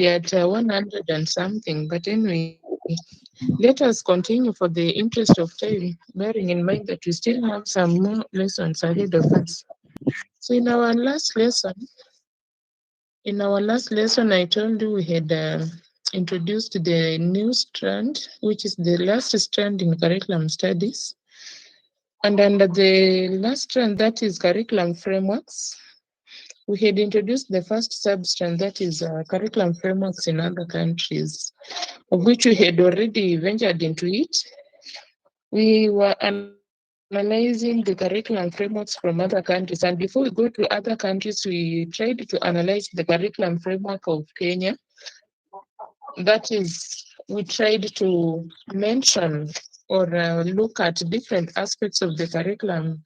at 100 and something, but anyway, let us continue for the interest of time, bearing in mind that we still have some more lessons ahead of us. So in our last lesson, I told you we had introduced the new strand, which is the last strand in curriculum studies. And under the last strand, that is curriculum frameworks, we had introduced the first substrand, that is curriculum frameworks in other countries, of which we had already ventured into it. We were analyzing the curriculum frameworks from other countries. And before we go to other countries, we tried to analyze the curriculum framework of Kenya. That is, we tried to mention or look at different aspects of the curriculum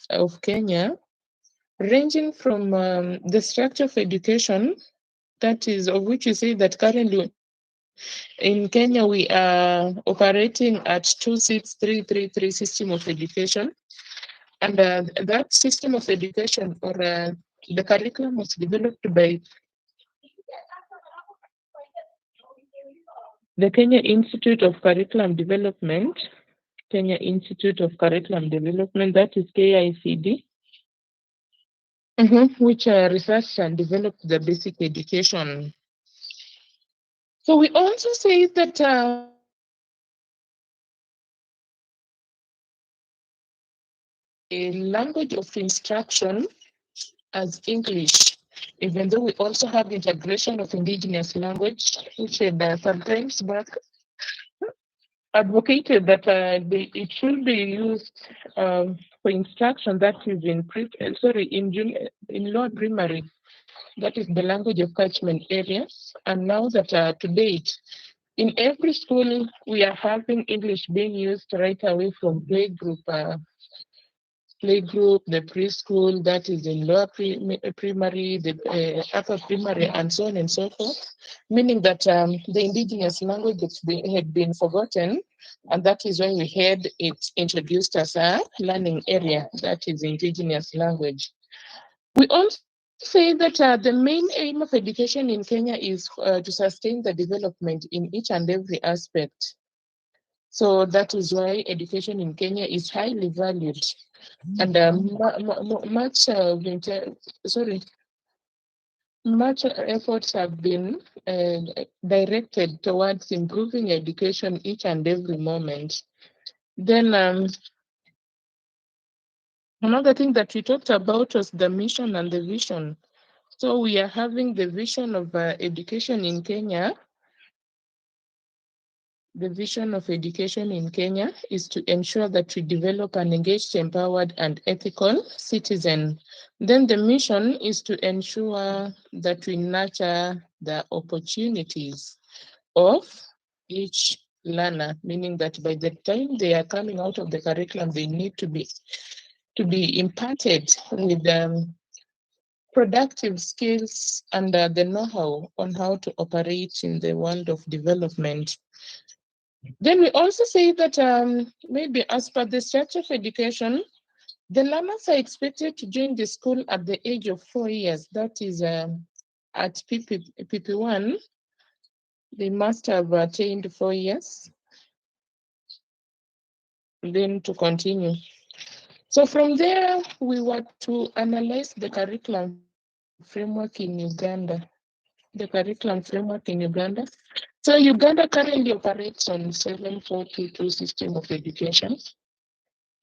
of Kenya, ranging from the structure of education, that is, of which you say that currently in Kenya we are operating at 26333 system of education. And that system of education or the curriculum was developed by the Kenya Institute of Curriculum Development, that is KICD, which researched and developed the basic education. So we also say that a language of instruction as English, even though we also have integration of indigenous language, which had sometimes back advocated that it should be used for instruction, that is in lower primary, that is the language of catchment areas. And now that to date, in every school, we are having English being used right away from playgroup, the preschool, that is in lower primary, the upper primary, and so on and so forth, meaning that the indigenous language had been forgotten, and that is why we had it introduced as a learning area, that is indigenous language. We also say that the main aim of education in Kenya is to sustain the development in each and every aspect. So that is why education in Kenya is highly valued, and much efforts have been directed towards improving education each and every moment. Then another thing that we talked about was the mission and the vision. So we are having the vision of education in Kenya. The vision of education in Kenya is to ensure that we develop an engaged, empowered, and ethical citizen. Then the mission is to ensure that we nurture the opportunities of each learner, meaning that by the time they are coming out of the curriculum, they need to be imparted with productive skills and the know-how on how to operate in the world of development. Then we also say that maybe as per the structure of education, the learners are expected to join the school at the age of 4 years. That is at PP1, they must have attained 4 years, then to continue. So from there, we were to analyze the curriculum framework in Uganda. So Uganda currently operates on 7422 system of education.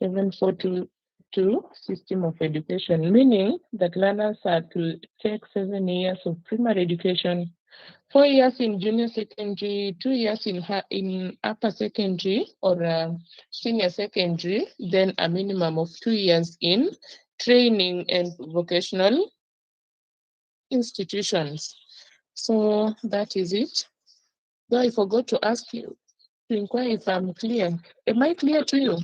7422 system of education, meaning that learners are to take 7 years of primary education, 4 years in junior secondary, 2 years in upper secondary or senior secondary, then a minimum of 2 years in training and vocational institutions. So that is it. Though I forgot to ask you to inquire if I'm clear. Am I clear to you?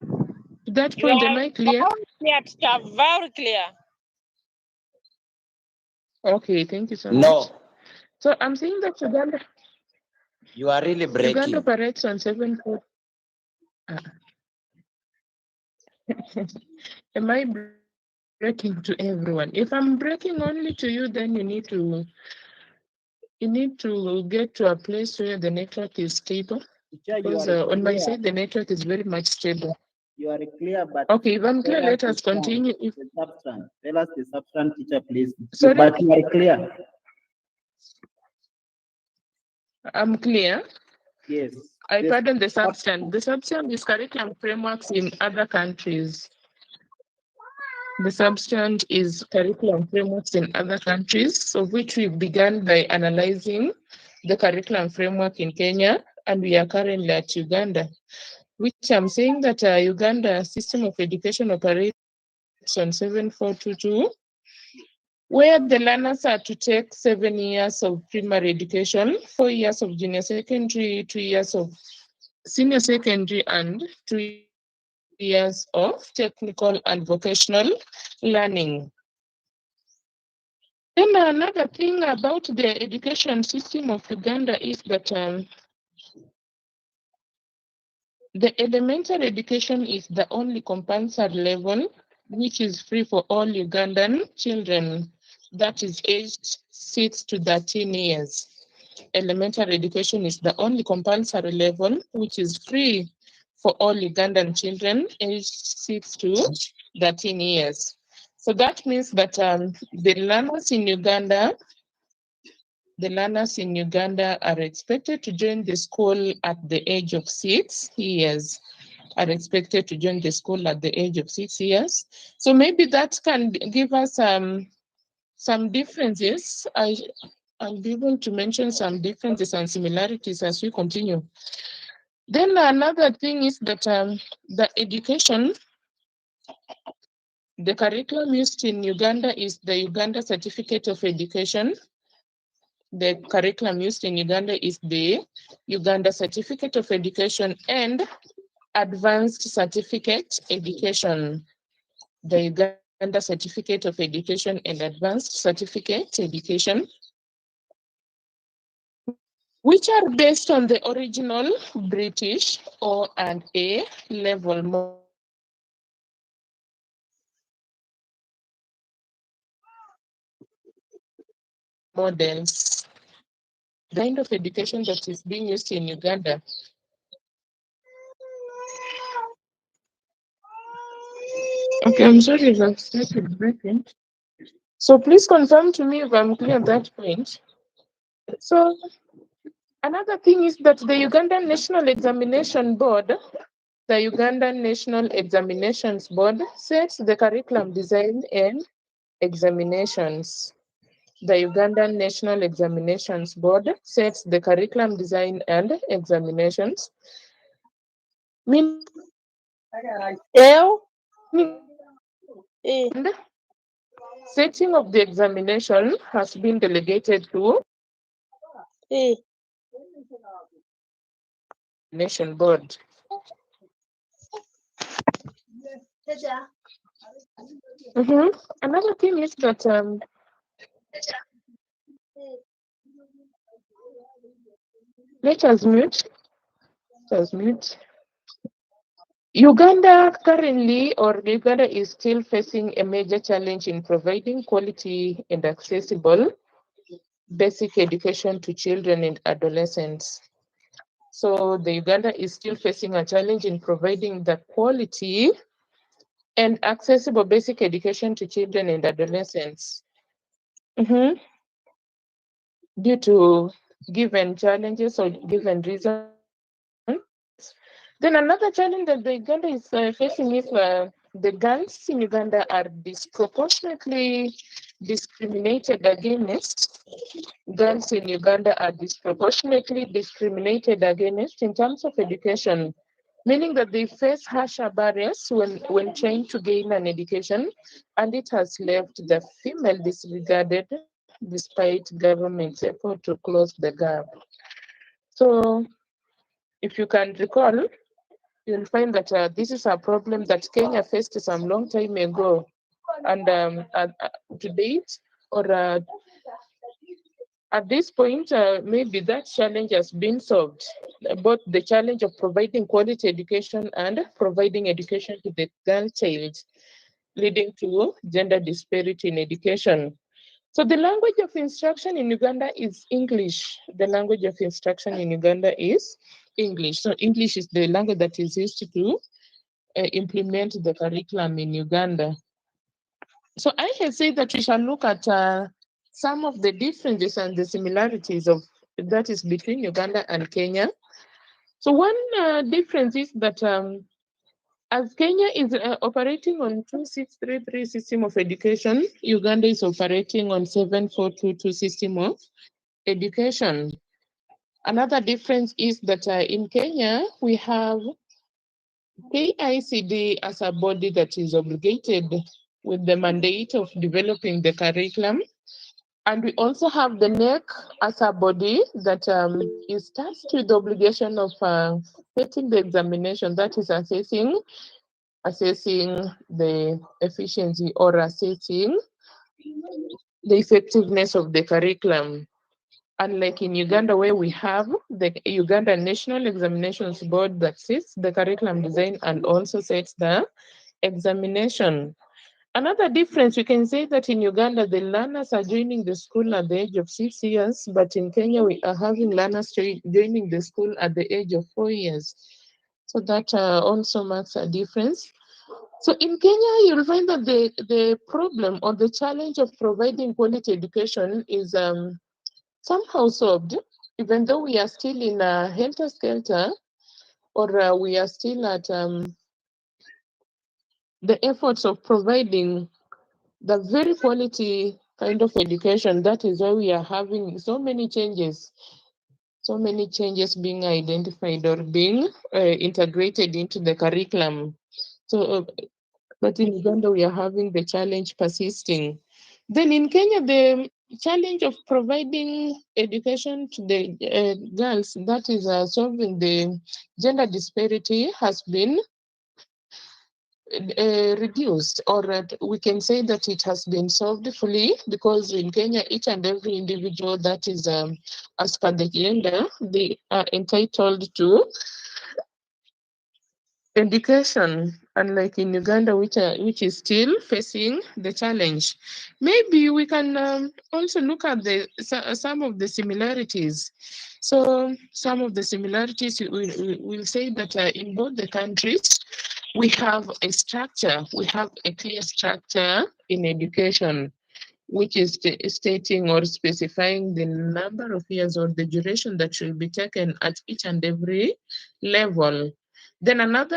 To that point, am I clear? Very clear. Okay, thank you so much. No, So I'm saying that Uganda you are really breaking. operates on 7 Am I breaking to everyone. If I'm breaking only to you, then you need to get to a place where the network is stable. Teacher, you Because are on my clear. side, the network is very much stable. You are clear, but Okay, if I'm clear, tell let us us continue. If the substance. Tell us the substance, teacher, please. Sorry? But you are clear. I'm clear. Yes. I pardon the substance. The substance is curriculum frameworks in other countries. The substance is curriculum frameworks in other countries, of which we began by analyzing the curriculum framework in Kenya, and we are currently at Uganda, which I'm saying that Uganda system of education operates on 7422, where the learners are to take 7 years of primary education, 4 years of junior secondary, 2 years of senior secondary, and 2 years of technical and vocational learning. Then another thing about the education system of Uganda is that the elementary education is the only compulsory level which is free for all Ugandan children, that is aged 6 to 13 years. Elementary education is the only compulsory level which is free for all Ugandan children aged 6 to 13 years. So that means that the learners in Uganda are expected to join the school at the age of 6 years. Are expected to join the school at the age of 6 years. So maybe that can give us some differences. I'll be able to mention some differences and similarities as we continue. Then another thing is that the education, the curriculum used in Uganda is the Uganda Certificate of Education. The curriculum used in Uganda is the Uganda Certificate of Education and Advanced Certificate Education. The Uganda Certificate of Education and Advanced Certificate Education, which are based on the original British O and A level models. The kind of education that is being used in Uganda. Okay, I'm sorry if I've started breaking. So please confirm to me if I'm clear at that point. So another thing is that the Ugandan National Examination Board, sets the curriculum design and examinations. The Ugandan National Examinations Board sets the curriculum design and examinations. And setting of the examination has been delegated to Nation Board. Another thing is that let us mute. Uganda is still facing a major challenge in providing quality and accessible basic education to children and adolescents. So the Uganda is still facing a challenge in providing the quality and accessible basic education to children and adolescents. Due to given challenges or given reasons. Then another challenge that the Uganda is facing is the girls in Uganda are disproportionately discriminated against. Girls in Uganda are disproportionately discriminated against in terms of education, meaning that they face harsher barriers when trying to gain an education, and it has left the female disregarded despite government's effort to close the gap. So if you can recall, you'll find that this is a problem that Kenya faced some long time ago, and to date, or at this point, maybe that challenge has been solved. Both the challenge of providing quality education and providing education to the girl child leading to gender disparity in education. So the language of instruction in Uganda is English. The language of instruction in Uganda is English. So English is the language that is used to implement the curriculum in Uganda. So I have said that we shall look at some of the differences and the similarities of that is between Uganda and Kenya. So one difference is that as Kenya is operating on 2633 system of education, Uganda is operating on 7422 system of education. Another difference is that in Kenya, we have KICD as a body that is obligated with the mandate of developing the curriculum. And we also have the NEC as a body that is tasked with the obligation of setting the examination, that is assessing the efficiency or assessing the effectiveness of the curriculum. Unlike in Uganda, where we have the Uganda National Examinations Board that sets the curriculum design and also sets the examination. Another difference, we can say that in Uganda, the learners are joining the school at the age of 6 years, but in Kenya, we are having learners joining the school at the age of 4 years. So that also marks a difference. So in Kenya, you'll find that the problem or the challenge of providing quality education is somehow solved, even though we are still in a helter-skelter, or we are still at the efforts of providing the very quality kind of education. That is why we are having so many changes being identified or being integrated into the curriculum. So, but in Uganda, we are having the challenge persisting. Then in Kenya, the challenge of providing education to the girls, that is solving the gender disparity, has been reduced, or we can say that it has been solved fully, because in Kenya, each and every individual that is as per the gender, they are entitled to education, unlike in Uganda, which is still facing the challenge. Maybe we can also look at some of the similarities. So some of the similarities, we'll say that in both the countries, we have a structure, we have a clear structure in education, which is stating or specifying the number of years or the duration that should be taken at each and every level. Then another